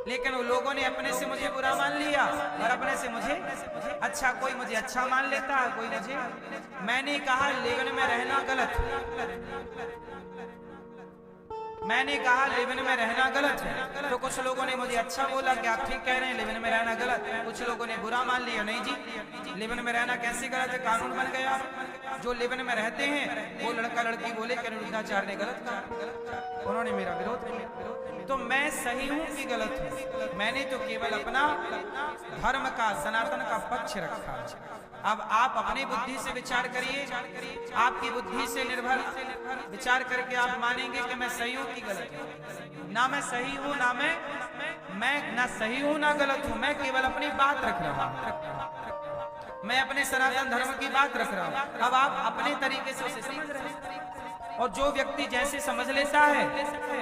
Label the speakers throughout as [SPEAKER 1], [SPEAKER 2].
[SPEAKER 1] लेकिन वो लोगों ने अपने से मुझे बुरा मान लिया और अपने से मुझे अच्छा, कोई मुझे अच्छा मान लेता है, कोई मुझे। मैंने कहा लेविन में रहना गलत है, मैंने कहा लेविन में रहना गलत है। तो कुछ लोगों ने मुझे अच्छा बोला कि आप ठीक कह रहे हैं, लेविन में रहना गलत है। कुछ लोगों ने बुरा मान लिया, नहीं जी लेविन में रहना कैसे गलत है, कानून बन गया। जो लेविन में रहते हैं वो लड़का लड़की बोले कि अनिरुद्धाचार्य ने गलत कहा, उन्होंने मेरा विरोध किया। तो मैं सही हूं कि गलत हूं? मैंने तो केवल अपना धर्म का, सनातन का पक्ष रखा। अब आप अपनी बुद्धि से विचार करिए, आपकी बुद्धि से निर्भर विचार करके आप मानेंगे कि मैं सही हूं कि गलत हूं। ना मैं सही हूं, मैं ना सही हूं ना गलत हूं, मैं केवल अपनी बात रख रहा हूं, मैं अपने सनातन धर्म की बात रख रहा हूं। अब आप अपने तरीके से उसे समझ रहे हैं, और जो व्यक्ति जैसे समझ लेता है,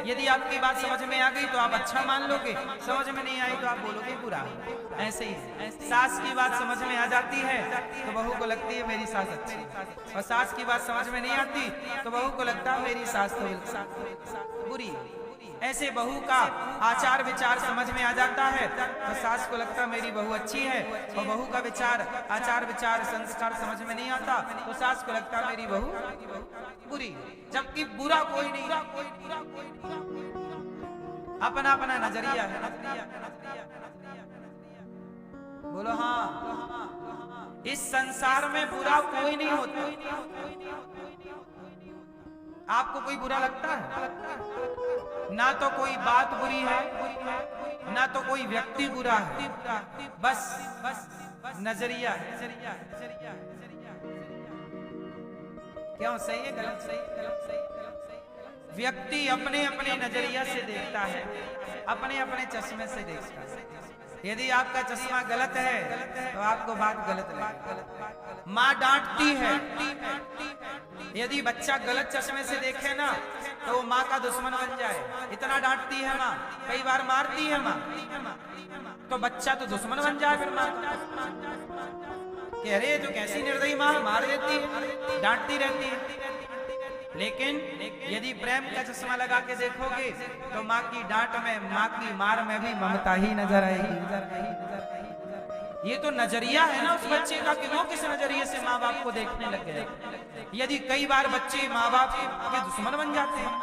[SPEAKER 1] यदि आपकी बात समझ में आ गई तो आप अच्छा मान लोगे, समझ में नहीं आई तो आप बोलोगे बुरा। ऐसे ही सास की बात समझ में आ जाती है तो बहू को लगती है मेरी सास अच्छी, और सास की बात समझ में नहीं आती तो बहू को लगता है मेरी सास तो बुरी। ऐसे बहू का आचार विचार समझ में आ जाता है तो सास को लगता है मेरी बहू अच्छी है, और बहू का विचार आचार विचार संस्कार समझ में नहीं आता तो सास को लगता है मेरी बहू बुरी। जबकि बुरा कोई नहीं, अपना अपना नजरिया है। बोलो हाँ, इस संसार में बुरा कोई नहीं होता। आपको कोई बुरा लगता है? ना तो कोई बात बुरी है, ना तो कोई व्यक्ति बुरा है, बस नजरिया है। क्यों? सही है गलत? सही। व्यक्ति अपने अपने नजरिया से देखता है, अपने अपने चश्मे से देखता है। यदि आपका चश्मा गलत है तो आपको बात गलत लगेगी। माँ डांटती है, यदि बच्चा गलत चश्मे से देखे ना तो वो माँ का दुश्मन बन जाए। इतना डांटती है माँ, कई बार मारती है माँ, तो बच्चा तो दुश्मन बन जाए फिर माँ का। कह रहे तो कैसी निर्दयी माँ, मार देती है, डांटती रहती है। लेकिन यदि प्रेम का चश्मा लगा के देखोगे तो माँ की डांट में, माँ की मार में भी ममता ही नजर आएगी। ये तो नजरिया है ना उस बच्चे का कि वो किस नजरिए से माँ बाप को देखने लग गए। यदि कई बार बच्चे माँ बाप के दुश्मन बन जाते हैं,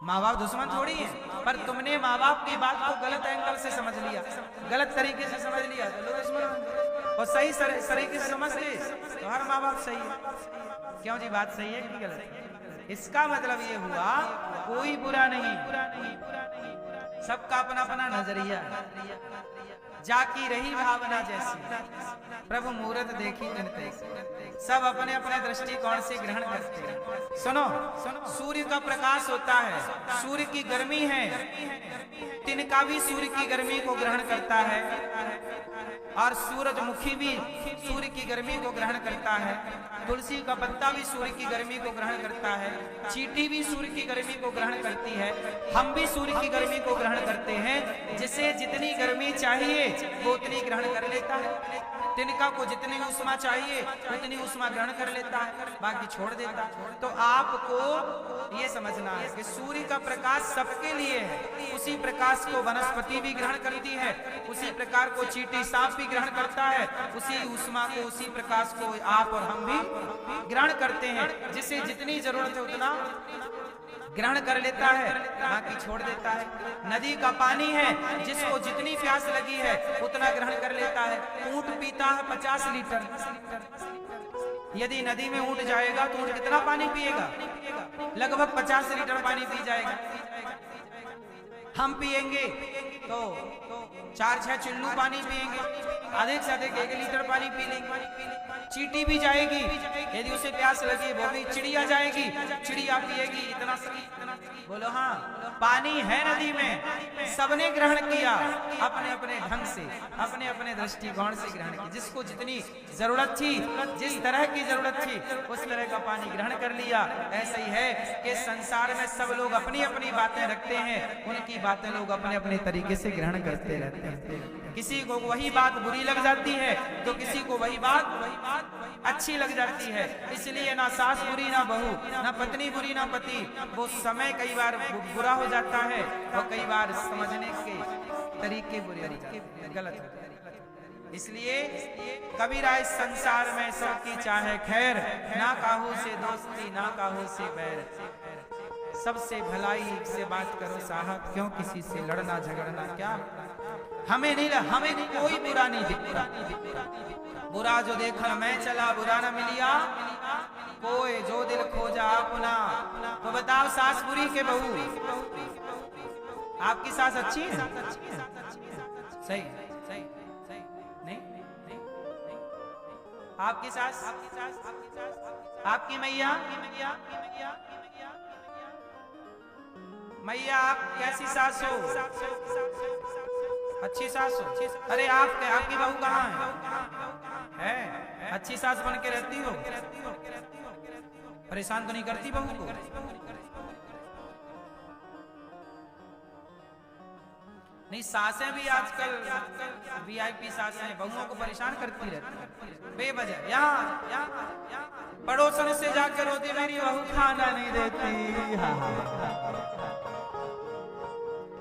[SPEAKER 1] माँ बाप दुश्मन थोड़ी है, पर तुमने माँ बाप की बात को गलत एंगल से समझ लिया, गलत तरीके से समझ लिया तो दुश्मन, और सही तरीके से समझ ले तो हर माँ बाप सही है। क्यों जी, बात सही है कि गलत? इसका मतलब ये हुआ कोई बुरा नहीं, सबका अपना अपना नजरिया। जाकी रही भावना जैसी, प्रभु मूरत देखी जन तैसी। सब अपने अपने दृष्टिकोण से ग्रहण करते हैं। सुनो, सूर्य का प्रकाश होता है, सूर्य की गर्मी है, तिनका भी सूर्य की गर्मी को ग्रहण करता है, और सूरजमुखी भी सूर्य की गर्मी को ग्रहण करता है, तुलसी का पत्ता भी सूर्य की गर्मी को ग्रहण करता है, चींटी भी सूर्य की गर्मी को ग्रहण करती है, हम भी सूर्य की गर्मी को ग्रहण करते हैं। जिसे जितनी गर्मी चाहिए वो उतनी ग्रहण कर लेता है, तिनका को जितनी उष्मा चाहिए उतनी उष्मा ग्रहण कर लेता है, बाकी छोड़ देता है। तो आपको ये समझना है कि सूर्य का प्रकाश सबके लिए है, उसी प्रकाश को वनस्पति भी ग्रहण करती है, उसी प्रकार को चींटी सांप भी ग्रहण करता है, उसी उष्मा को, उसी प्रकाश को आप और हम भी ग्रहण करते हैं। जिसे जितनी जरूरत है उतना ग्रहण कर लेता है, बाकी छोड़ देता है। नदी का पानी है, जिसको जितनी प्यास लगी है उतना ग्रहण कर लेता है। ऊंट पीता है 50 लीटर, यदि नदी में ऊंट जाएगा तो ऊंट कितना पानी पिएगा? लगभग 50 लीटर पानी पी जाएगा। हम पिएंगे तो 4-6 चुल्लू पानी पिएंगे, अधिक से अधिक 1 लीटर पानी पी लेंगे। चींटी भी जाएगी, यदि उसे प्यास लगी, वो भी चिड़िया जाएगी, चिड़िया पिएगी, इतना बोलो हाँ। पानी है नदी में, सबने ग्रहण किया अपने अपने ढंग से, अपने अपने दृष्टिकोण से ग्रहण किया। जिसको जितनी जरूरत थी, जिस तरह की जरूरत थी, उस तरह का पानी ग्रहण कर लिया। ऐसा ही है कि संसार में सब लोग अपनी अपनी बातें रखते हैं, उनकी बातें लोग अपने अपने तरीके से ग्रहण करते रहते हैं। किसी को वही बात बुरी लग जाती है तो किसी को वही बात अच्छी लग जाती है। इसलिए ना सास बुरी ना बहू, ना पत्नी बुरी ना पति, वो समय कई बार बुरा हो जाता है और कई बार समझने के तरीके बुरे हो जाते हैं, गलत हो जाते हैं। इसलिए कबीर इस संसार में सबकी चाहे खैर, ना काहू से दोस्ती ना काहू से बैर, सबसे भलाई से बात करो साहब, क्यों किसी से लड़ना झगड़ना। क्या हमें कोई बुरा नहीं दिखता, बुरा जो देखा मैं चला बुरा न मिलिया कोई, जो दिल खोजा अपना। तो बताओ सास बुरी के बहू, आपकी सास अच्छी है? सही नहीं? आपकी सास, आपकी मैया, मैया आप कैसी सास हो? अच्छी सास हो? अरे आपकी बहू कहाँ है? अच्छी सास बन के रहती हो? परेशान तो नहीं करती बहू को? नहीं, सासें भी आजकल वीआईपी सासें बहुओं को परेशान करती रहती है बेवजह। यहाँ पड़ोसन से जाकर रोती मेरी बहू खाना नहीं देती।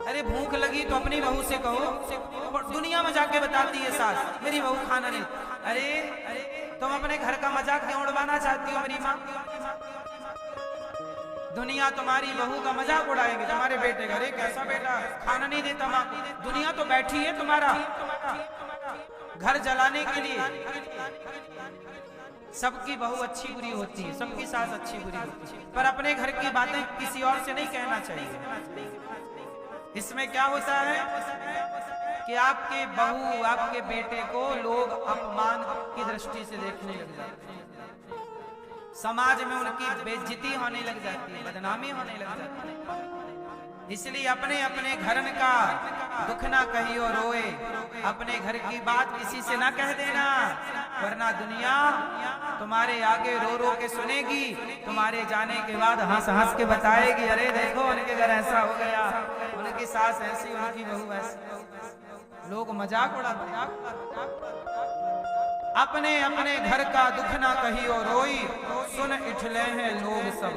[SPEAKER 1] अरे भूख लगी तो अपनी बहू से कहो, दुनिया में जाके बताती है सास मेरी बहू खाना नहीं। अरे तुम अपने घर का मजाक क्यों उड़वाना चाहती हो मेरी माँ? दुनिया तुम्हारी बहू का मजाक उड़ाएगी, तुम्हारे बेटे का। अरे कैसा बेटा खाना नहीं देता माँ? दुनिया तो बैठी है तुम्हारा घर जलाने के लिए। सबकी बहू अच्छी बुरी होती है, सबकी सास अच्छी बुरी होती है, पर अपने घर की बातें किसी और से नहीं कहना चाहिए। इसमें क्या होता है कि आपके बहू आपके बेटे को लोग अपमान की दृष्टि से देखने लग जाते हैं, समाज में उनकी बेइज्जती होने लग जाती है, बदनामी होने लग जाती है। इसलिए अपने अपने घरन का दुख ना कहियो रोए, अपने घर की बात किसी से ना कह देना, वरना दुनिया तुम्हारे आगे रो रो के सुनेगी, तुम्हारे जाने के बाद हंस हंस के बताएगी, अरे देखो उनके घर ऐसा हो गया, उनकी सास ऐसी, उनकी बहू ऐसी। लोग मजाक उड़ाते। अपने अपने घर का दुख ना कहियो रोई, सुन इठले हैं लोग सब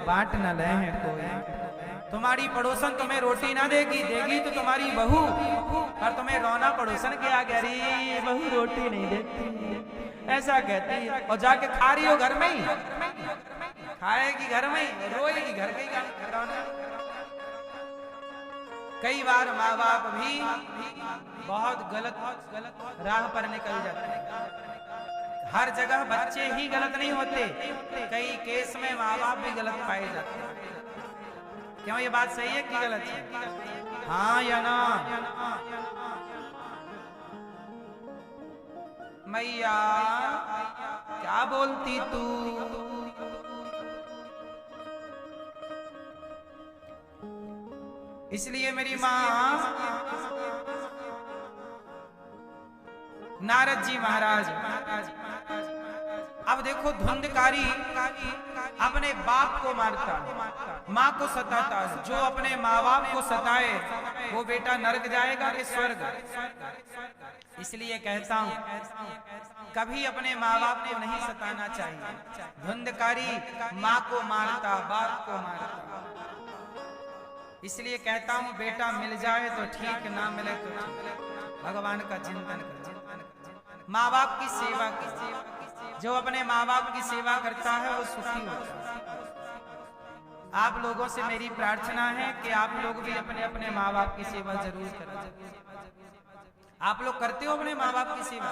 [SPEAKER 1] बांट न ले हैं कोई। तुम्हारी पड़ोसन तुम्हें रोटी ना देगी तो तुम्हारी बहू, और तुम्हें रोना पड़ोसन के आगे, अरे बहू रोटी नहीं देती, ऐसा कहती है। और जाके खा रही हो घर में ही, खाएगी घर में ही, रोएगी घर के ही। कई बार माँ बाप भी बहुत गलत राह पर निकल जाते हैं। हर जगह बच्चे ही गलत नहीं होते, कई केस में माँ बाप भी गलत पाए जाते हैं। क्यों ये बात सही है कि गलत है? हाँ या ना? मैया क्या बोलती तू? इसलिए मेरी माँ नारद जी महाराज, अब देखो धुंधकारी अपने बाप को मारता, माँ को सताता है। जो अपने माँ बाप को सताए वो बेटा नरक जाएगा कि स्वर्ग? इसलिए कहता हूँ कभी अपने माँ बाप को नहीं सताना चाहिए। धुंधकारी माँ को मारता, बाप को मारता। इसलिए कहता हूँ बेटा मिल जाए तो ठीक, ना मिले तो ठीक। भगवान का चिंतन कर, माँ बाप की सेवा की। जो अपने माँ बाप की सेवा करता है वो सुखी होता है। आप लोगों से मेरी प्रार्थना है कि आप लोग भी अपने अपने माँ बाप की सेवा जरूर करें। आप लोग करते हो अपने माँ बाप की सेवा?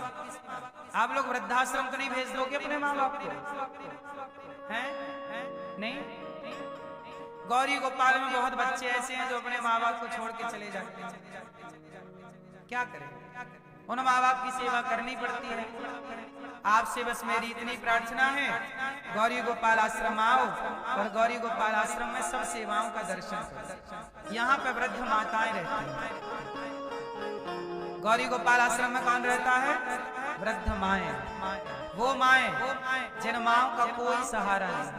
[SPEAKER 1] आप लोग वृद्धाश्रम तो नहीं भेज दोगे अपने माँ बाप को? हैं? नहीं? गौरी गोपाल में बहुत बच्चे ऐसे हैं जो अपने माँ बाप को छोड़ के चले जाते हैं। क्या करें? उन माँ बाप की सेवा करनी पड़ती है। आपसे बस मेरी इतनी प्रार्थना है, गौरी गोपाल आश्रम आओ और गौरी गोपाल आश्रम में सब सेवाओं का दर्शन करो। यहाँ पे वृद्ध माताएं रहती हैं। गौरी गोपाल आश्रम में कौन रहता है? वृद्ध माएं। वो माएं जिन माओं का कोई सहारा नहीं,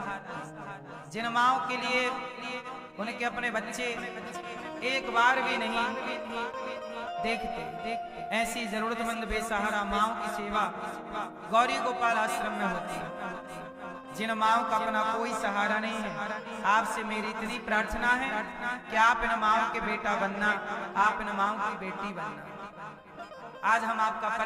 [SPEAKER 1] जिन माओं के लिए उनके अपने बच्चे एक बार भी नहीं देखते। ऐसी जरूरतमंद बेसहारा माओ की सेवा गौरी गोपाल आश्रम में होती है। जिन माओ का अपना कोई सहारा नहीं है, आपसे मेरी इतनी प्रार्थना है कि आप इन माओ के बेटा बनना, आप इन माओ की बेटी बनना। आज हम आपका